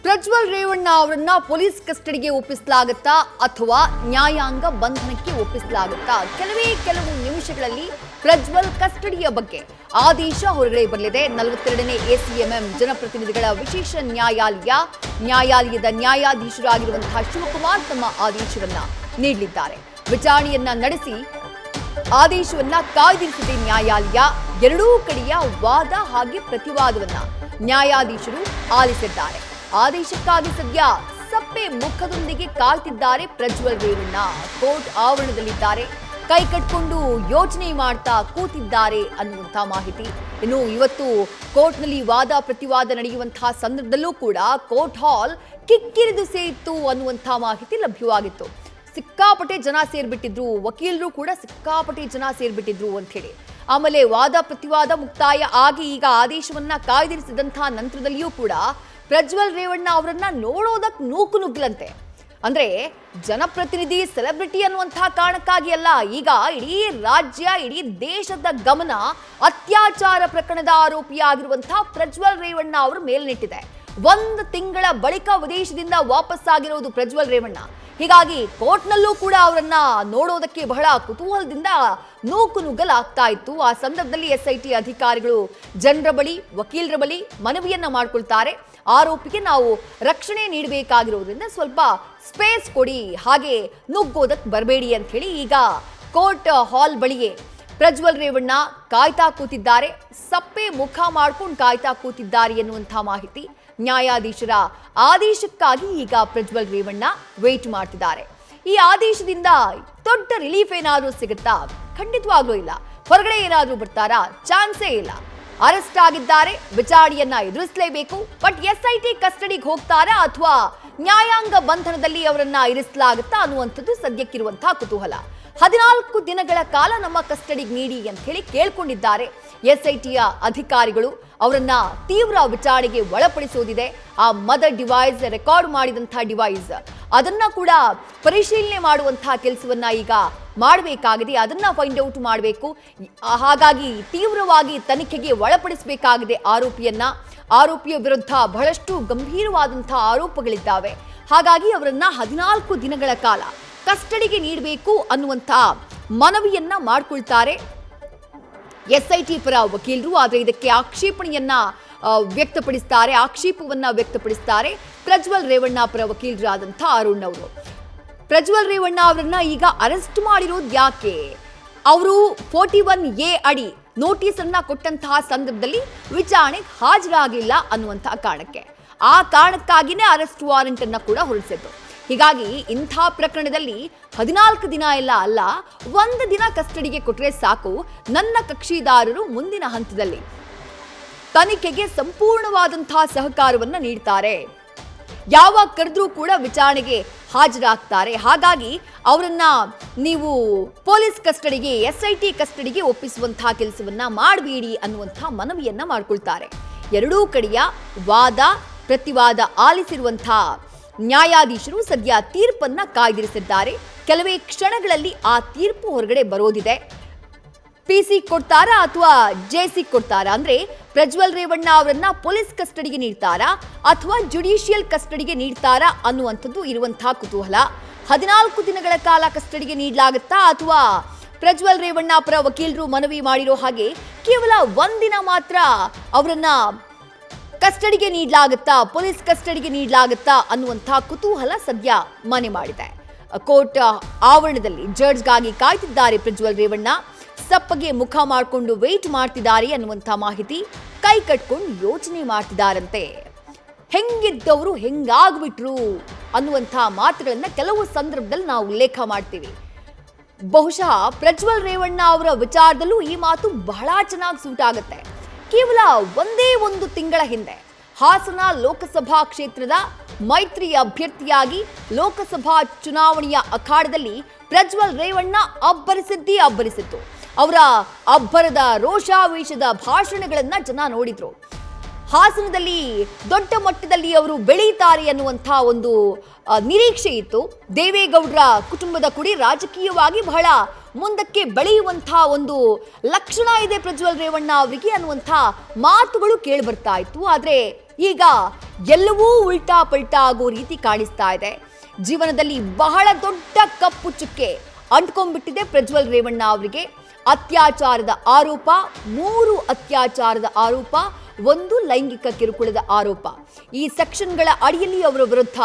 ಪ್ರಜ್ವಲ್ ರೇವಣ್ಣ ಅವರನ್ನ ಪೊಲೀಸ್ ಕಸ್ಟಡಿಗೆ ಒಪ್ಪಿಸಲಾಗುತ್ತಾ ಅಥವಾ ನ್ಯಾಯಾಂಗ ಬಂಧನಕ್ಕೆ ಒಪ್ಪಿಸಲಾಗುತ್ತಾ? ಕೆಲವು ನಿಮಿಷಗಳಲ್ಲಿ ಪ್ರಜ್ವಲ್ ಕಸ್ಟಡಿಯ ಬಗ್ಗೆ ಆದೇಶ ಹೊರಗಡೆ ಬರಲಿದೆ. 42ನೇ ಎಸಿಎಂಎಂ ಜನಪ್ರತಿನಿಧಿಗಳ ವಿಶೇಷ ನ್ಯಾಯಾಲಯದ ನ್ಯಾಯಾಧೀಶರಾಗಿರುವಂತಹ ಶಿವಕುಮಾರ್ ತಮ್ಮ ಆದೇಶವನ್ನ ನೀಡಲಿದ್ದಾರೆ. ವಿಚಾರಣೆಯನ್ನ ನಡೆಸಿ ಆದೇಶವನ್ನ ಕಾಯ್ದಿರಿಸಿದೆ ನ್ಯಾಯಾಲಯ. ಎರಡೂ ಕಡೆಯ ವಾದ ಹಾಗೆ ಪ್ರತಿವಾದವನ್ನ ನ್ಯಾಯಾಧೀಶರು ಆಲಿಸಿದ್ದಾರೆ. ಆದೇಶಕ್ಕಾಗಿ ಸದ್ಯ ಸಪ್ಪೆ ಮುಖದೊಂದಿಗೆ ಕಾಯ್ತಿದ್ದಾರೆ ಪ್ರಜ್ವಲ್ ರೇವಣ್ಣ. ಕೋರ್ಟ್ ಆವರಣದಲ್ಲಿದ್ದಾರೆ, ಕೈ ಕಟ್ಕೊಂಡು ಯೋಚನೆ ಮಾಡ್ತಾ ಕೂತಿದ್ದಾರೆ ಅನ್ನುವಂತಹ ಮಾಹಿತಿ. ಇನ್ನು ಇವತ್ತು ಕೋರ್ಟ್ನಲ್ಲಿ ವಾದ ಪ್ರತಿವಾದ ನಡೆಯುವಂತಹ ಸಂದರ್ಭದಲ್ಲೂ ಕೂಡ ಕೋರ್ಟ್ ಹಾಲ್ ಕಿಕ್ಕಿರಿದು ಸೇರಿತ್ತು ಅನ್ನುವಂತಹ ಮಾಹಿತಿ ಲಭ್ಯವಾಗಿತ್ತು. ಸಿಕ್ಕಾಪಟ್ಟೆ ಜನ ಸೇರ್ಬಿಟ್ಟಿದ್ರು, ವಕೀಲರು ಕೂಡ ಸಿಕ್ಕಾಪಟ್ಟೆ ಜನ ಸೇರ್ಬಿಟ್ಟಿದ್ರು ಅಂತ ಹೇಳಿ. ಆಮೇಲೆ ವಾದ ಪ್ರತಿವಾದ ಮುಕ್ತಾಯ ಆಗಿ ಈಗ ಆದೇಶವನ್ನ ಕಾಯ್ದಿರಿಸಿದಂತಹ ನಂತರದಲ್ಲಿಯೂ ಕೂಡ ಪ್ರಜ್ವಲ್ ರೇವಣ್ಣ ಅವರನ್ನ ನೋಡೋದಕ್ಕೆ ನೂಕು ನುಗ್ಲಂತೆ. ಅಂದ್ರೆ ಜನಪ್ರತಿನಿಧಿ, ಸೆಲೆಬ್ರಿಟಿ ಅನ್ನುವಂತಹ ಕಾರಣಕ್ಕಾಗಿ ಅಲ್ಲ, ಈಗ ಇಡೀ ರಾಜ್ಯ, ಇಡೀ ದೇಶದ ಗಮನ ಅತ್ಯಾಚಾರ ಪ್ರಕರಣದ ಆರೋಪಿಯಾಗಿರುವಂತಹ ಪ್ರಜ್ವಲ್ ರೇವಣ್ಣ ಅವರ ಮೇಲ್ನಿಟ್ಟಿದೆ. 1 ತಿಂಗಳ ಬಳಿಕ ವಿದೇಶದಿಂದ ವಾಪಸ್ಸಾಗಿರೋದು ಪ್ರಜ್ವಲ್ ರೇವಣ್ಣ. ಹೀಗಾಗಿ ಕೋರ್ಟ್ನಲ್ಲೂ ಕೂಡ ಅವರನ್ನ ನೋಡೋದಕ್ಕೆ ಬಹಳ ಕುತೂಹಲದಿಂದ ನೂಕು ನುಗ್ಗಲಾಗ್ತಾ ಇತ್ತು. ಆ ಸಂದರ್ಭದಲ್ಲಿ ಎಸ್ಐಟಿ ಅಧಿಕಾರಿಗಳು ಜನರ ಬಳಿ, ವಕೀಲರ ಬಳಿ ಮನವಿಯನ್ನ ಮಾಡ್ಕೊಳ್ತಾರೆ. ಆರೋಪಿಗೆ ನಾವು ರಕ್ಷಣೆ ನೀಡಬೇಕಾಗಿರೋದ್ರಿಂದ ಸ್ವಲ್ಪ ಸ್ಪೇಸ್ ಕೊಡಿ, ಹಾಗೆ ನುಗ್ಗೋದಕ್ಕೆ ಬರಬೇಡಿ ಅಂತ ಹೇಳಿ ಈಗ ಕೋರ್ಟ್ ಹಾಲ್ ಬಳಿಯೇ ಪ್ರಜ್ವಲ್ ರೇವಣ್ಣ ಕಾಯ್ತಾ ಕೂತಿದ್ದಾರೆ. ಸಪ್ಪೆ ಮುಖ ಮಾಡ್ಕೊಂಡು ಕಾಯ್ತಾ ಕೂತಿದ್ದಾರೆ ಎನ್ನುವಂತಹ ಮಾಹಿತಿ. ನ್ಯಾಯಾಧೀಶರ ಆದೇಶಕ್ಕಾಗಿ ಈಗ ಪ್ರಜ್ವಲ್ ರೇವಣ್ಣ ವೇಟ್ ಮಾಡ್ತಿದ್ದಾರೆ. ಈ ಆದೇಶದಿಂದ ದೊಡ್ಡ ರಿಲೀಫ್ ಏನಾದ್ರೂ ಸಿಗುತ್ತಾ? ಖಂಡಿತವಾಗ್ಲೂ ಇಲ್ಲ. ಹೊರಗಡೆ ಏನಾದ್ರೂ ಬರ್ತಾರಾ? ಚಾನ್ಸೇ ಇಲ್ಲ. ಅರೆಸ್ಟ್ ಆಗಿದ್ದಾರೆ, ವಿಚಾರಣೆಯನ್ನ ಎದುರಿಸಲೇಬೇಕು. ಬಟ್ ಎಸ್ಐಟಿ ಕಸ್ಟಡಿಗೆ ಹೋಗ್ತಾರಾ ಅಥವಾ ನ್ಯಾಯಾಂಗ ಬಂಧನದಲ್ಲಿ ಅವರನ್ನ ಇರಿಸಲಾಗುತ್ತಾ ಅನ್ನುವಂಥದ್ದು ಸದ್ಯಕ್ಕಿರುವಂತಹ ಕುತೂಹಲ. 14 ದಿನಗಳ ಕಾಲ ನಮ್ಮ ಕಸ್ಟಡಿಗೆ ನೀಡಿ ಅಂತ ಹೇಳಿ ಕೇಳ್ಕೊಂಡಿದ್ದಾರೆ ಎಸ್ಐಟಿಯ ಅಧಿಕಾರಿಗಳು. ಅವರನ್ನ ತೀವ್ರ ವಿಚಾರಣೆಗೆ ಒಳಪಡಿಸೋದಿದೆ. ಆ ಮದರ್ ಡಿವೈಸ್, ರೆಕಾರ್ಡ್ ಮಾಡಿದಂತಹ ಡಿವೈಸ್, ಅದನ್ನ ಕೂಡ ಪರಿಶೀಲನೆ ಮಾಡುವಂತಹ ಕೆಲಸವನ್ನ ಈಗ ಮಾಡಬೇಕಾಗಿದೆ. ಅದನ್ನ ಫೈಂಡ್ ಔಟ್ ಮಾಡಬೇಕು. ಹಾಗಾಗಿ ತೀವ್ರವಾಗಿ ತನಿಖೆಗೆ ಒಳಪಡಿಸಬೇಕಾಗಿದೆ ಆರೋಪಿಯನ್ನ. ಆರೋಪಿಯ ವಿರುದ್ಧ ಬಹಳಷ್ಟು ಗಂಭೀರವಾದಂತಹ ಆರೋಪಗಳಿದ್ದಾವೆ. ಹಾಗಾಗಿ ಅವರನ್ನ 14 ದಿನಗಳ ಕಾಲ ಕಸ್ಟಡಿಗೆ ನೀಡಬೇಕು ಅನ್ನುವಂತ ಮನವಿಯನ್ನ ಮಾಡ್ಕೊಳ್ತಾರೆ ಎಸ್ಐಟಿ ಪರ ವಕೀಲರು. ಆದರೆ ಇದಕ್ಕೆ ಆಕ್ಷೇಪವನ್ನ ವ್ಯಕ್ತಪಡಿಸ್ತಾರೆ ಪ್ರಜ್ವಲ್ ರೇವಣ್ಣ ಪರ ವಕೀಲರಾದಂಥ ಅರುಣ್ ಅವರು. ಪ್ರಜ್ವಲ್ ರೇವಣ್ಣ ಅವರನ್ನ ಈಗ ಅರೆಸ್ಟ್ ಮಾಡಿರೋದು ಯಾಕೆ? ಅವರು 41A ಅಡಿ ನೋಟಿಸ್ ಅನ್ನ ಕೊಟ್ಟಂತಹ ಸಂದರ್ಭದಲ್ಲಿ ವಿಚಾರಣೆಗೆ ಹಾಜರಾಗಿಲ್ಲ ಅನ್ನುವಂತಹ ಕಾರಣಕ್ಕೆ, ಆ ಕಾರಣಕ್ಕಾಗಿನೇ ಅರೆಸ್ಟ್ ವಾರೆಂಟ್ ಅನ್ನ ಕೂಡ ಹೊರಡಿಸಿದ್ರು. ಹೀಗಾಗಿ ಇಂಥ ಪ್ರಕರಣದಲ್ಲಿ 14 ದಿನ ಎಲ್ಲ ಅಲ್ಲ, 1 ದಿನ ಕಸ್ಟಡಿಗೆ ಕೊಟ್ಟರೆ ಸಾಕು. ನನ್ನ ಕಕ್ಷಿದಾರರು ಮುಂದಿನ ಹಂತದಲ್ಲಿ ತನಿಖೆಗೆ ಸಂಪೂರ್ಣವಾದಂತಹ ಸಹಕಾರವನ್ನ ನೀಡ್ತಾರೆ. ಯಾವಾಗ ಕರೆದ್ರೂ ಕೂಡ ವಿಚಾರಣೆಗೆ ಹಾಜರಾಗ್ತಾರೆ. ಹಾಗಾಗಿ ಅವರನ್ನ ನೀವು ಪೊಲೀಸ್ ಕಸ್ಟಡಿಗೆ, ಎಸ್ಐಟಿ ಕಸ್ಟಡಿಗೆ ಒಪ್ಪಿಸುವಂತಹ ಕೆಲಸವನ್ನ ಮಾಡಬೇಡಿ ಅನ್ನುವಂತಹ ಮನವಿಯನ್ನ ಮಾಡ್ಕೊಳ್ತಾರೆ. ಎರಡೂ ಕಡೆಯ ವಾದ ಪ್ರತಿವಾದ ಆಲಿಸಿರುವಂತಹ ನ್ಯಾಯಾಧೀಶರು ಸದ್ಯ ತೀರ್ಪನ್ನ ಕಾಯ್ದಿರಿಸಿದ್ದಾರೆ. ಕೆಲವೇ ಕ್ಷಣಗಳಲ್ಲಿ ಆ ತೀರ್ಪು ಹೊರಗಡೆ ಬರೋದಿದೆ. ಪಿಸಿ ಕೊಡ್ತಾರಾ ಅಥವಾ ಜೆಸಿ ಕೊಡ್ತಾರಾ? ಅಂದ್ರೆ ಪ್ರಜ್ವಲ್ ರೇವಣ್ಣ ಅವರನ್ನ ಪೊಲೀಸ್ ಕಸ್ಟಡಿಗೆ ನೀಡ್ತಾರಾ ಅಥವಾ ಜುಡಿಷಿಯಲ್ ಕಸ್ಟಡಿಗೆ ನೀಡ್ತಾರಾ ಅನ್ನುವಂಥದ್ದು ಇರುವಂತಹ ಕುತೂಹಲ. 14 ದಿನಗಳ ಕಾಲ ಕಸ್ಟಡಿಗೆ ನೀಡಲಾಗುತ್ತಾ ಅಥವಾ ಪ್ರಜ್ವಲ್ ರೇವಣ್ಣ ಪರ ವಕೀಲರು ಮನವಿ ಮಾಡಿರೋ ಹಾಗೆ ಕೇವಲ 1 ದಿನ ಮಾತ್ರ ಅವರನ್ನ ಕಸ್ಟಡಿಗೆ ನೀಡಲಾಗುತ್ತಾ, ಪೊಲೀಸ್ ಕಸ್ಟಡಿಗೆ ನೀಡಲಾಗುತ್ತಾ ಅನ್ನುವಂತಹ ಕುತೂಹಲ ಸದ್ಯ ಮನೆ ಮಾಡಿದೆ. ಕೋರ್ಟ್ ಆವರಣದಲ್ಲಿ ಜಡ್ಜ್ಗಾಗಿ ಕಾಯ್ತಿದ್ದಾರೆ ಪ್ರಜ್ವಲ್ ರೇವಣ್ಣ. ಸಪ್ಪಗೆ ಮುಖ ಮಾಡಿಕೊಂಡು ವೇಟ್ ಮಾಡ್ತಿದ್ದಾರೆ ಅನ್ನುವಂಥ ಮಾಹಿತಿ. ಕೈ ಕಟ್ಕೊಂಡು ಯೋಚನೆ ಮಾಡ್ತಿದ್ದಾರಂತೆ. ಹೆಂಗಿದ್ದವರು ಹೆಂಗಾಗ್ಬಿಟ್ರು ಅನ್ನುವಂಥ ಮಾತುಗಳನ್ನ ಕೆಲವು ಸಂದರ್ಭದಲ್ಲಿ ನಾವು ಉಲ್ಲೇಖ ಮಾಡ್ತೀವಿ. ಬಹುಶಃ ಪ್ರಜ್ವಲ್ ರೇವಣ್ಣ ಅವರ ವಿಚಾರದಲ್ಲೂ ಈ ಮಾತು ಬಹಳ ಚೆನ್ನಾಗಿ ಸೂಟ್ ಆಗುತ್ತೆ. ಕೇವಲ 1 ತಿಂಗಳ ಹಿಂದೆ ಹಾಸನ ಲೋಕಸಭಾ ಕ್ಷೇತ್ರದ ಮೈತ್ರಿ ಅಭ್ಯರ್ಥಿಯಾಗಿ ಲೋಕಸಭಾ ಚುನಾವಣೆಯ ಅಖಾಡದಲ್ಲಿ ಪ್ರಜ್ವಲ್ ರೇವಣ್ಣ ಅಬ್ಬರಿಸಿತ್ತು. ಅವರ ಅಬ್ಬರದ ರೋಷಾವೇಶದ ಭಾಷಣಗಳನ್ನ ಜನ ನೋಡಿದ್ರು. ಹಾಸನದಲ್ಲಿ ದೊಡ್ಡ ಮಟ್ಟದಲ್ಲಿ ಅವರು ಬೆಳೀತಾರೆ ಅನ್ನುವಂಥ ಒಂದು ನಿರೀಕ್ಷೆ ಇತ್ತು. ದೇವೇಗೌಡರ ಕುಟುಂಬದ ಕುಡಿ ರಾಜಕೀಯವಾಗಿ ಬಹಳ ಮುಂದಕ್ಕೆ ಬೆಳೆಯುವಂತಹ ಒಂದು ಲಕ್ಷಣ ಇದೆ ಪ್ರಜ್ವಲ್ ರೇವಣ್ಣ ಅವರಿಗೆ ಅನ್ನುವಂಥ ಮಾತುಗಳು ಕೇಳಿ ಬರ್ತಾ ಇತ್ತು. ಆದರೆ ಈಗ ಎಲ್ಲವೂ ಉಲ್ಟಾ ಪಲ್ಟಾ ಆಗೋ ರೀತಿ ಕಾಣಿಸ್ತಾ ಇದೆ. ಜೀವನದಲ್ಲಿ ಬಹಳ ದೊಡ್ಡ ಕಪ್ಪು ಚುಕ್ಕೆ ಅಂಟ್ಕೊಂಡ್ಬಿಟ್ಟಿದೆ ಪ್ರಜ್ವಲ್ ರೇವಣ್ಣ ಅವರಿಗೆ. ಅತ್ಯಾಚಾರದ ಆರೋಪ, 3 ಅತ್ಯಾಚಾರದ ಆರೋಪ, 1 ಲೈಂಗಿಕ ಕಿರುಕುಳದ ಆರೋಪ. ಈ ಸೆಕ್ಷನ್ಗಳ ಅಡಿಯಲ್ಲಿ ಅವರ ವಿರುದ್ಧ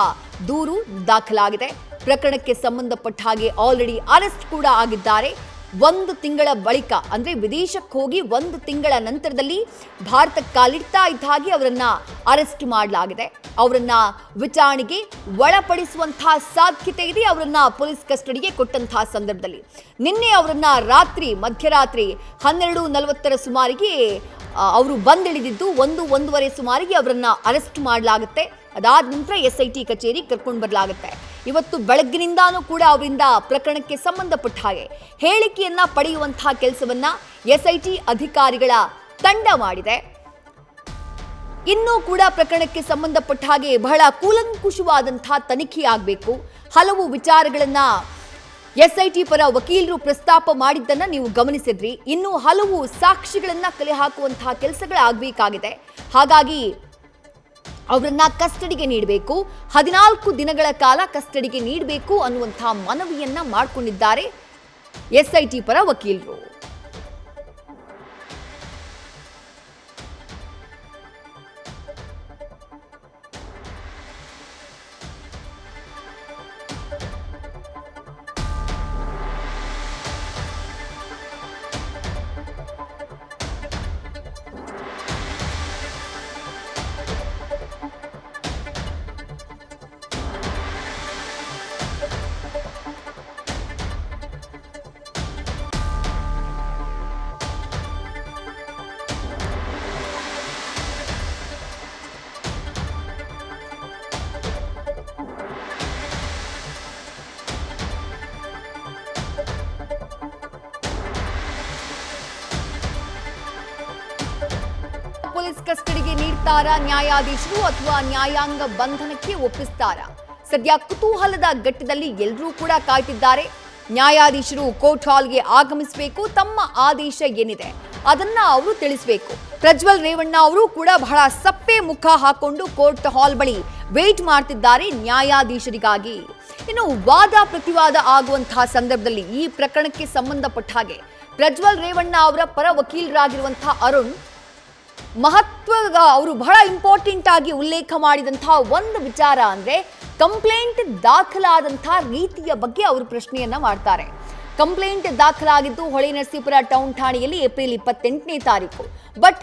ದೂರು ದಾಖಲಾಗಿದೆ. ಪ್ರಕರಣಕ್ಕೆ ಸಂಬಂಧಪಟ್ಟ ಹಾಗೆ ಆಲ್ರೆಡಿ ಅರೆಸ್ಟ್ ಕೂಡ ಆಗಿದ್ದಾರೆ. 1 ತಿಂಗಳ ಬಳಿಕ ಅಂದ್ರೆ ವಿದೇಶಕ್ಕೆ ಹೋಗಿ 1 ತಿಂಗಳ ನಂತರದಲ್ಲಿ ಭಾರತಕ್ಕೆ ಕಾಲಿಡ್ತಾ ಇದ್ದ ಹಾಗೆ ಅವರನ್ನ ಅರೆಸ್ಟ್ ಮಾಡಲಾಗಿದೆ. ಅವರನ್ನ ವಿಚಾರಣೆಗೆ ಒಳಪಡಿಸುವಂತಹ ಸಾಧ್ಯತೆ ಇದೆ. ಅವರನ್ನ ಪೊಲೀಸ್ ಕಸ್ಟಡಿಗೆ ಕೊಟ್ಟಂತಹ ಸಂದರ್ಭದಲ್ಲಿ ನಿನ್ನೆ ಅವರನ್ನ ಮಧ್ಯರಾತ್ರಿ 12:40 ಸುಮಾರಿಗೆ ಅವರು ಬಂದಿಳಿದಿದ್ದು 1-1:30 ಸುಮಾರಿಗೆ ಅವರನ್ನ ಅರೆಸ್ಟ್ ಮಾಡಲಾಗುತ್ತೆ. ಅದಾದ ನಂತರ SIT ಕಚೇರಿ ಕರ್ಕೊಂಡು ಬರಲಾಗುತ್ತೆ. ಇವತ್ತು ಬೆಳಗ್ಗಿನಿಂದಾನೂ ಕೂಡ ಅವರಿಂದ ಪ್ರಕರಣಕ್ಕೆ ಸಂಬಂಧಪಟ್ಟ ಹಾಗೆ ಹೇಳಿಕೆಯನ್ನ ಪಡೆಯುವಂತಹ ಕೆಲಸವನ್ನ SIT ಅಧಿಕಾರಿಗಳ ತಂಡ ಮಾಡಿದೆ. ಇನ್ನೂ ಕೂಡ ಪ್ರಕರಣಕ್ಕೆ ಸಂಬಂಧಪಟ್ಟ ಹಾಗೆ ಬಹಳ ಕೂಲಂಕುಷವಾದಂತಹ ತನಿಖೆ ಆಗಬೇಕು. ಹಲವು ವಿಚಾರಗಳನ್ನ SIT ಪರ ವಕೀಲರು ಪ್ರಸ್ತಾಪ ಮಾಡಿದ್ದನ್ನ ನೀವು ಗಮನಿಸಿದ್ರಿ. ಇನ್ನು ಹಲವು ಸಾಕ್ಷಿಗಳನ್ನ ಕಲೆ ಹಾಕುವಂತಹ ಕೆಲಸಗಳಾಗಬೇಕಾಗಿದೆ. ಹಾಗಾಗಿ ಅವರನ್ನ ಕಸ್ಟಡಿಗೆ ನೀಡಬೇಕು, 14 ದಿನಗಳ ಕಾಲ ಕಸ್ಟಡಿಗೆ ನೀಡಬೇಕು ಅನ್ನುವಂತಹ ಮನವಿಯನ್ನ ಮಾಡಿಕೊಂಡಿದ್ದಾರೆ SIT ಪರ ವಕೀಲರು. ಪೊಲೀಸ್ ಕಸ್ಟಡಿಗೆ ನೀಡ್ತಾರಾ ನ್ಯಾಯಾಧೀಶರು ಅಥವಾ ನ್ಯಾಯಾಂಗ ಬಂಧನಕ್ಕೆ ಒಪ್ಪಿಸ್ತಾರಾ? ಸದ್ಯ ಕುತೂಹಲದ ಘಟ್ಟದಲ್ಲಿ ಎಲ್ಲರೂ ಕೂಡ ಕಾಯ್ತಿದ್ದಾರೆ. ನ್ಯಾಯಾಧೀಶರು ಕೋರ್ಟ್ ಹಾಲ್ಗೆ ಆಗಮಿಸಬೇಕು, ತಮ್ಮ ಆದೇಶ ಏನಿದೆ ಅದನ್ನ ಅವರು ತಿಳಿಸಬೇಕು. ಪ್ರಜ್ವಲ್ ರೇವಣ್ಣ ಅವರು ಕೂಡ ಬಹಳ ಸಪ್ಪೆ ಮುಖ ಹಾಕೊಂಡು ಕೋರ್ಟ್ ಹಾಲ್ ಬಳಿ ವೇಟ್ ಮಾಡ್ತಿದ್ದಾರೆ ನ್ಯಾಯಾಧೀಶರಿಗಾಗಿ. ಇನ್ನು ವಾದ ಪ್ರತಿವಾದ ಆಗುವಂತಹ ಸಂದರ್ಭದಲ್ಲಿ ಈ ಪ್ರಕರಣಕ್ಕೆ ಸಂಬಂಧಪಟ್ಟ ಹಾಗೆ ಪ್ರಜ್ವಲ್ ರೇವಣ್ಣ ಅವರ ಪರ ವಕೀಲರಾಗಿರುವಂತಹ ಅರುಣ್ ಮಹತ್ವದ ಅವರು ಬಹಳ ಇಂಪಾರ್ಟೆಂಟ್ ಆಗಿ ಉಲ್ಲೇಖ ಮಾಡಿದಂತಹ ಒಂದು ವಿಚಾರ ಅಂದ್ರೆ ಕಂಪ್ಲೇಂಟ್ ದಾಖಲಾದಂತಹ ರೀತಿಯ ಬಗ್ಗೆ ಅವರು ಪ್ರಶ್ನೆಯನ್ನ ಮಾಡ್ತಾರೆ. ಕಂಪ್ಲೇಂಟ್ ದಾಖಲಾಗಿದ್ದು ಹೊಳೆನರಸೀಪುರ ಟೌನ್ ಠಾಣೆಯಲ್ಲಿ ಏಪ್ರಿಲ್ 28ನೇ ತಾರೀಕು. ಬಟ್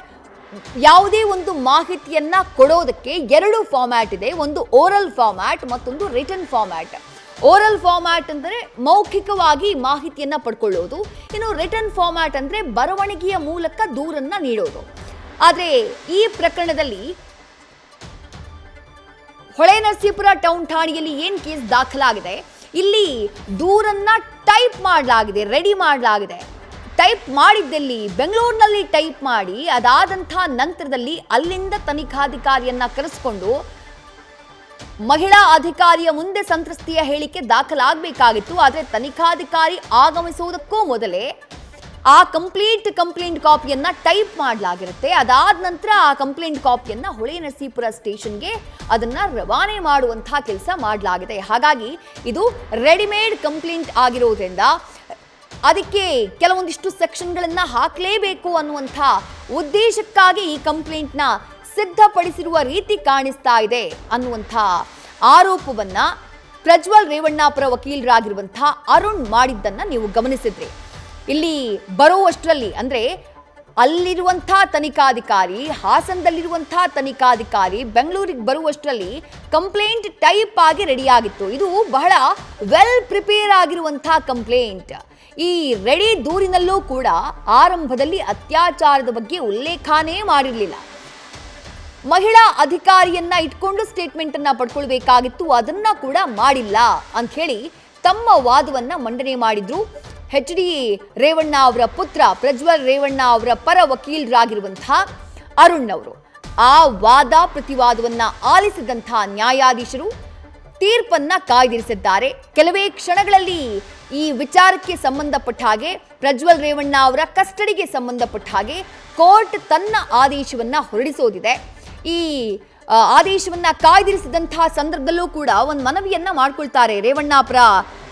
ಯಾವುದೇ ಒಂದು ಮಾಹಿತಿಯನ್ನ ಕೊಡೋದಕ್ಕೆ 2 ಫಾರ್ಮ್ಯಾಟ್ ಇದೆ. ಒಂದು ಓರಲ್ ಫಾರ್ಮ್ಯಾಟ್, ಮತ್ತೊಂದು ರಿಟನ್ ಫಾರ್ಮ್ಯಾಟ್. ಓರಲ್ ಫಾರ್ಮ್ಯಾಟ್ ಅಂದರೆ ಮೌಖಿಕವಾಗಿ ಮಾಹಿತಿಯನ್ನ ಪಡ್ಕೊಳ್ಳೋದು. ಇನ್ನು ರಿಟನ್ ಫಾರ್ಮ್ಯಾಟ್ ಅಂದ್ರೆ ಬರವಣಿಗೆಯ ಮೂಲಕ ದೂರನ್ನ ನೀಡೋದು. ಆದರೆ ಈ ಪ್ರಕರಣದಲ್ಲಿ ಹೊಳೆನರಸೀಪುರ ಟೌನ್ ಠಾಣೆಯಲ್ಲಿ ಏನ್ ಕೇಸ್ ದಾಖಲಾಗಿದೆ, ಇಲ್ಲಿ ದೂರನ್ನ ಟೈಪ್ ಮಾಡಲಾಗಿದೆ, ರೆಡಿ ಮಾಡಲಾಗಿದೆ. ಟೈಪ್ ಮಾಡಿದ್ದಲ್ಲಿ ಬೆಂಗಳೂರಿನಲ್ಲಿ ಟೈಪ್ ಮಾಡಿ ಅದಾದಂಥ ನಂತರದಲ್ಲಿ ಅಲ್ಲಿಂದ ತನಿಖಾಧಿಕಾರಿಯನ್ನ ಕರೆಸಿಕೊಂಡು ಮಹಿಳಾ ಅಧಿಕಾರಿಯ ಮುಂದೆ ಸಂತ್ರಸ್ತೆಯ ಹೇಳಿಕೆ ದಾಖಲಾಗಬೇಕಾಗಿತ್ತು. ಆದರೆ ತನಿಖಾಧಿಕಾರಿ ಆಗಮಿಸುವುದಕ್ಕೂ ಮೊದಲೇ ಆ ಕಂಪ್ಲೇಂಟ್ ಕಾಪಿಯನ್ನ ಟೈಪ್ ಮಾಡಲಾಗಿರುತ್ತೆ. ಅದಾದ ನಂತರ ಆ ಕಂಪ್ಲೇಂಟ್ ಕಾಪಿಯನ್ನ ಹೊಳೆನರಸೀಪುರ ಸ್ಟೇಷನ್ಗೆ ಅದನ್ನ ರವಾನೆ ಮಾಡುವಂತಹ ಕೆಲಸ ಮಾಡಲಾಗಿದೆ. ಹಾಗಾಗಿ ಇದು ರೆಡಿಮೇಡ್ ಕಂಪ್ಲೇಂಟ್ ಆಗಿರೋದ್ರಿಂದ ಅದಕ್ಕೆ ಕೆಲವೊಂದಿಷ್ಟು ಸೆಕ್ಷನ್ಗಳನ್ನ ಹಾಕಲೇಬೇಕು ಅನ್ನುವಂಥ ಉದ್ದೇಶಕ್ಕಾಗಿ ಈ ಕಂಪ್ಲೇಂಟ್ನ ಸಿದ್ಧಪಡಿಸಿರುವ ರೀತಿ ಕಾಣಿಸ್ತಾ ಇದೆ ಅನ್ನುವಂಥ ಆರೋಪವನ್ನ ಪ್ರಜ್ವಲ್ ರೇವಣ್ಣ ಪರ ವಕೀಲರಾಗಿರುವಂತಹ ಅರುಣ್ ಮಾಡಿದ್ದನ್ನ ನೀವು ಗಮನಿಸಿದ್ರಿ. ಇಲ್ಲಿ ಬರುವಷ್ಟರಲ್ಲಿ ಅಂದ್ರೆ ಅಲ್ಲಿರುವಂತಹ ತನಿಖಾಧಿಕಾರಿ, ಹಾಸನದಲ್ಲಿರುವಂತಹ ತನಿಖಾಧಿಕಾರಿ ಬೆಂಗಳೂರಿಗೆ ಬರುವಷ್ಟರಲ್ಲಿ ಕಂಪ್ಲೇಂಟ್ ಟೈಪ್ ಆಗಿ ರೆಡಿ ಆಗಿತ್ತು. ಇದು ಬಹಳ ವೆಲ್ ಪ್ರಿಪೇರ್ ಆಗಿರುವಂತಹ ಕಂಪ್ಲೇಂಟ್. ಈ ರೆಡಿ ದೂರಿನಲ್ಲೂ ಕೂಡ ಆರಂಭದಲ್ಲಿ ಅತ್ಯಾಚಾರದ ಬಗ್ಗೆ ಉಲ್ಲೇಖನೇ ಮಾಡಿರಲಿಲ್ಲ. ಮಹಿಳಾ ಅಧಿಕಾರಿಯನ್ನ ಇಟ್ಕೊಂಡು ಸ್ಟೇಟ್ಮೆಂಟ್ ಅನ್ನ ಪಡ್ಕೊಳ್ಬೇಕಾಗಿತ್ತು, ಅದನ್ನ ಕೂಡ ಮಾಡಿಲ್ಲ ಅಂತ ಹೇಳಿ ತಮ್ಮ ವಾದವನ್ನ ಮಂಡನೆ ಮಾಡಿದ್ರು HD ರೇವಣ್ಣ ಅವರ ಪುತ್ರ ಪ್ರಜ್ವಲ್ ರೇವಣ್ಣ ಅವರ ಪರ ವಕೀಲರಾಗಿರುವಂತಹ ಅರುಣ್ ಅವರು. ಆ ವಾದ ಪ್ರತಿವಾದವನ್ನ ಆಲಿಸಿದಂತಹ ನ್ಯಾಯಾಧೀಶರು ತೀರ್ಪನ್ನ ಕಾಯ್ದಿರಿಸಿದ್ದಾರೆ. ಕೆಲವೇ ಕ್ಷಣಗಳಲ್ಲಿ ಈ ವಿಚಾರಕ್ಕೆ ಸಂಬಂಧಪಟ್ಟ ಹಾಗೆ ಪ್ರಜ್ವಲ್ ರೇವಣ್ಣ ಅವರ ಕಸ್ಟಡಿಗೆ ಸಂಬಂಧಪಟ್ಟ ಹಾಗೆ ಕೋರ್ಟ್ ತನ್ನ ಆದೇಶವನ್ನ ಹೊರಡಿಸೋದಿದೆ. ಈ ಆದೇಶವನ್ನ ಕಾಯ್ದಿರಿಸಿದಂತಹ ಸಂದರ್ಭದಲ್ಲೂ ಕೂಡ ಒಂದು ಮನವಿಯನ್ನ ಮಾಡ್ಕೊಳ್ತಾರೆ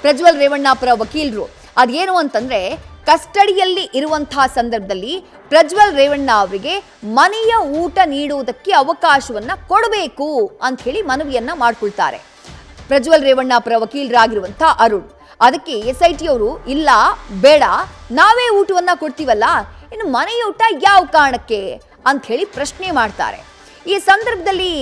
ಪ್ರಜ್ವಲ್ ರೇವಣ್ಣಪುರ ವಕೀಲರು. ಅದೇನು ಅಂತಂದ್ರೆ, ಕಸ್ಟಡಿಯಲ್ಲಿ ಇರುವಂತಹ ಸಂದರ್ಭದಲ್ಲಿ ಪ್ರಜ್ವಲ್ ರೇವಣ್ಣ ಅವರಿಗೆ ಮನೆಯ ಊಟ ನೀಡುವುದಕ್ಕೆ ಅವಕಾಶವನ್ನ ಕೊಡಬೇಕು ಅಂತ ಹೇಳಿ ಮನವಿಯನ್ನ ಮಾಡ್ಕೊಳ್ತಾರೆ ಪ್ರಜ್ವಲ್ ರೇವಣ್ಣಪುರ ವಕೀಲರಾಗಿರುವಂತಹ ಅರುಣ್. ಅದಕ್ಕೆ SIT ಅವರು ಇಲ್ಲ ಬೇಡ, ನಾವೇ ಊಟವನ್ನ ಕೊಡ್ತೀವಲ್ಲ, ಇನ್ನು ಮನೆಯ ಊಟ ಯಾವ ಕಾರಣಕ್ಕೆ ಅಂತ ಹೇಳಿ ಪ್ರಶ್ನೆ ಮಾಡ್ತಾರೆ. ಈ ಸಂದರ್ಭದಲ್ಲಿ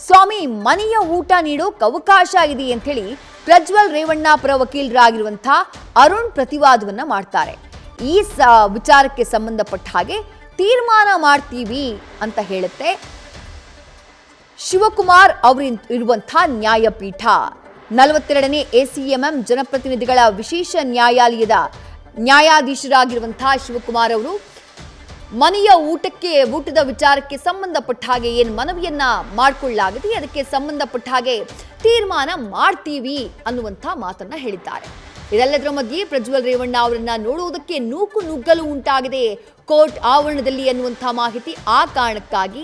ಸ್ವಾಮಿ ಮನೆಯ ಊಟ ನೀಡೋಕೆ ಅವಕಾಶ ಇದೆ ಅಂತ ಹೇಳಿ ಪ್ರಜ್ವಲ್ ರೇವಣ್ಣಪುರ ವಕೀಲರಾಗಿರುವಂತಹ ಅರುಣ್ ಪ್ರತಿವಾದವನ್ನ ಮಾಡ್ತಾರೆ. ಈ ವಿಚಾರಕ್ಕೆ ಸಂಬಂಧಪಟ್ಟ ಹಾಗೆ ತೀರ್ಮಾನ ಮಾಡ್ತೀವಿ ಅಂತ ಹೇಳುತ್ತೆ ಶಿವಕುಮಾರ್ ಅವರು ಇರುವಂತಹ ನ್ಯಾಯಪೀಠ. 42ನೇ ACMM ಜನಪ್ರತಿನಿಧಿಗಳ ವಿಶೇಷ ನ್ಯಾಯಾಲಯದ ನ್ಯಾಯಾಧೀಶರಾಗಿರುವಂತಹ ಶಿವಕುಮಾರ್ ಅವರು ಮನೆಯ ಊಟದ ವಿಚಾರಕ್ಕೆ ಸಂಬಂಧಪಟ್ಟ ಹಾಗೆ ಏನು ಮನವಿಯನ್ನ ಮಾಡಿಕೊಳ್ಳಲಾಗಿದೆ, ಅದಕ್ಕೆ ಸಂಬಂಧಪಟ್ಟ ಹಾಗೆ ತೀರ್ಮಾನ ಮಾಡ್ತೀವಿ ಅನ್ನುವಂಥ ಮಾತನ್ನ ಹೇಳಿದ್ದಾರೆ. ಇದೆಲ್ಲದರ ಮಧ್ಯೆ ಪ್ರಜ್ವಲ್ ರೇವಣ್ಣ ಅವರನ್ನ ನೋಡುವುದಕ್ಕೆ ನೂಕು ನುಗ್ಗಲು ಉಂಟಾಗಿದೆ ಕೋರ್ಟ್ ಆವರಣದಲ್ಲಿ ಅನ್ನುವಂಥ ಮಾಹಿತಿ. ಆ ಕಾರಣಕ್ಕಾಗಿ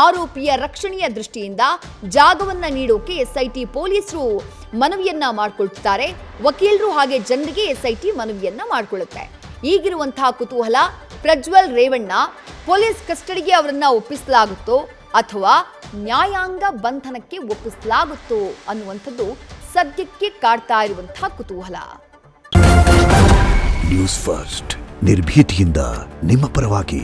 ಆರೋಪಿಯ ರಕ್ಷಣೆಯ ದೃಷ್ಟಿಯಿಂದ ಜಾಗವನ್ನ ನೀಡೋಕೆ SIT ಪೊಲೀಸರು ಮನವಿಯನ್ನ ಮಾಡಿಕೊಳ್ತಾರೆ. ವಕೀಲರು ಹಾಗೆ ಜನರಿಗೆ SIT ಮನವಿಯನ್ನ ಮಾಡಿಕೊಳ್ಳುತ್ತೆ. ಈಗಿರುವಂತಹ ಕುತೂಹಲ, ಪ್ರಜ್ವಲ್ ರೇವಣ್ಣ ಪೊಲೀಸ್ ಕಸ್ಟಡಿಗೆ ಅವರನ್ನ ಒಪ್ಪಿಸಲಾಗುತ್ತೋ ಅಥವಾ ನ್ಯಾಯಾಂಗ ಬಂಧನಕ್ಕೆ ಒಪ್ಪಿಸಲಾಗುತ್ತೋ ಅನ್ನುವಂಥದ್ದು ಸದ್ಯಕ್ಕೆ ಕಾಡ್ತಾ ಇರುವಂತಹ ಕುತೂಹಲ. ನ್ಯೂಸ್ ಫಸ್ಟ್ ನಿರ್ಭೀತಿಯಿಂದ ನಿಮ್ಮ ಪರವಾಗಿ.